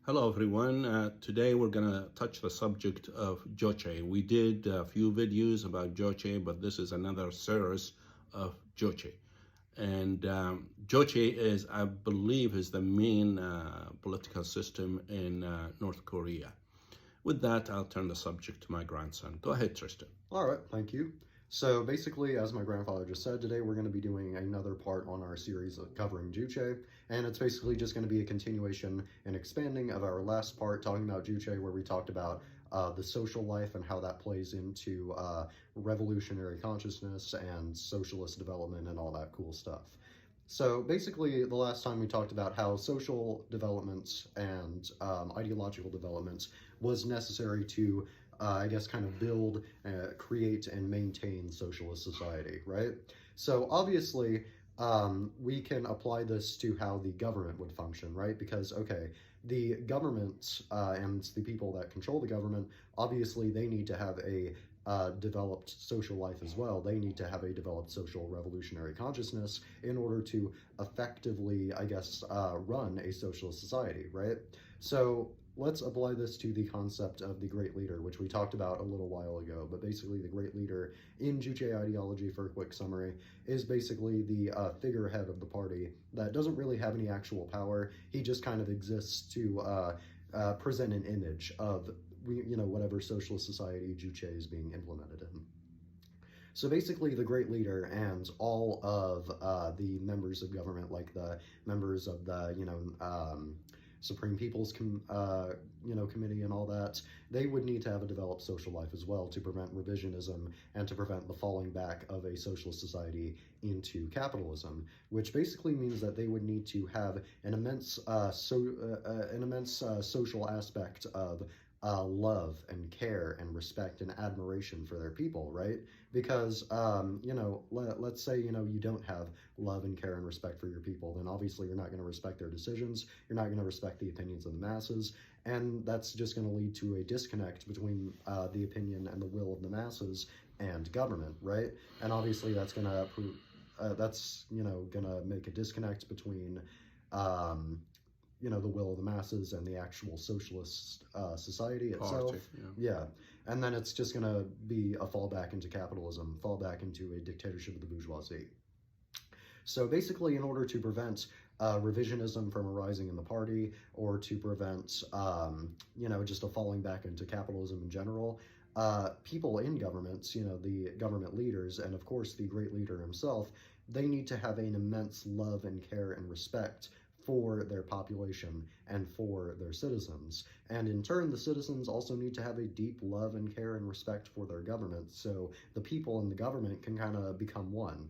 Hello everyone. Today we're going to touch the subject of Juche. We did a few videos about Juche, but this is another series of Juche. And Juche is, I believe, is the main political system in North Korea. With that, I'll turn the subject to my grandson. Go ahead, Tristan. All right, thank you. So basically, as my grandfather just said, today we're going to be doing another part on our series covering Juche, and it's basically just going to be a continuation and expanding of our last part talking about Juche, where we talked about the social life and how that plays into revolutionary consciousness and socialist development and all that cool stuff. So basically, the last time we talked about how social developments and ideological developments was necessary to, I guess, kind of build, create, and maintain socialist society, right? So obviously, we can apply this to how the government would function, right? Because, okay, the government and the people that control the government, obviously they need to have a developed social life as well. They need to have a developed social revolutionary consciousness in order to effectively, I guess, run a socialist society, right? So let's apply this to the concept of the great leader, which we talked about a little while ago. But basically, the great leader in Juche ideology, for a quick summary, is basically the figurehead of the party that doesn't really have any actual power. He just kind of exists to present an image of whatever socialist society Juche is being implemented in. So basically, the great leader and all of the members of government, like the members of the Supreme People's Committee and all that, they would need to have a developed social life as well to prevent revisionism and to prevent the falling back of a socialist society into capitalism, which basically means that they would need to have an immense social aspect of love and care and respect and admiration for their people, right? Because, let's say, you don't have love and care and respect for your people, then obviously you're not going to respect their decisions, you're not going to respect the opinions of the masses, and that's just going to lead to a disconnect between the opinion and the will of the masses and government, right? And obviously that's going to make a disconnect between the will of the masses and the actual socialist society itself. Party, yeah. And then it's just going to be a fallback into capitalism, fallback into a dictatorship of the bourgeoisie. So basically, in order to prevent revisionism from arising in the party, or to prevent, just a falling back into capitalism in general, people in governments, the government leaders, and of course the great leader himself, they need to have an immense love and care and respect for their population and for their citizens. And in turn, the citizens also need to have a deep love and care and respect for their government, so the people and the government can kind of become one,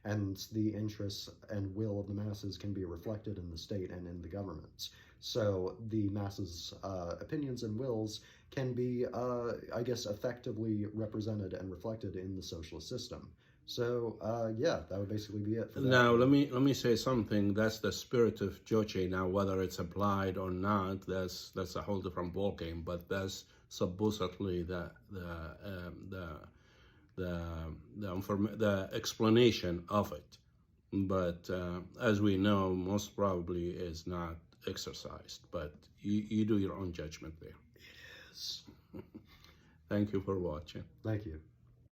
and the interests and will of the masses can be reflected in the state and in the government. So the masses' opinions and wills can be, effectively represented and reflected in the socialist system. So, that would basically be it for that. Now, let me say something. That's the spirit of Juche. Now, whether it's applied or not, that's a whole different ballgame. But that's supposedly the explanation of it. But as we know, most probably is not exercised. But you do your own judgment there. It is. Thank you for watching. Thank you.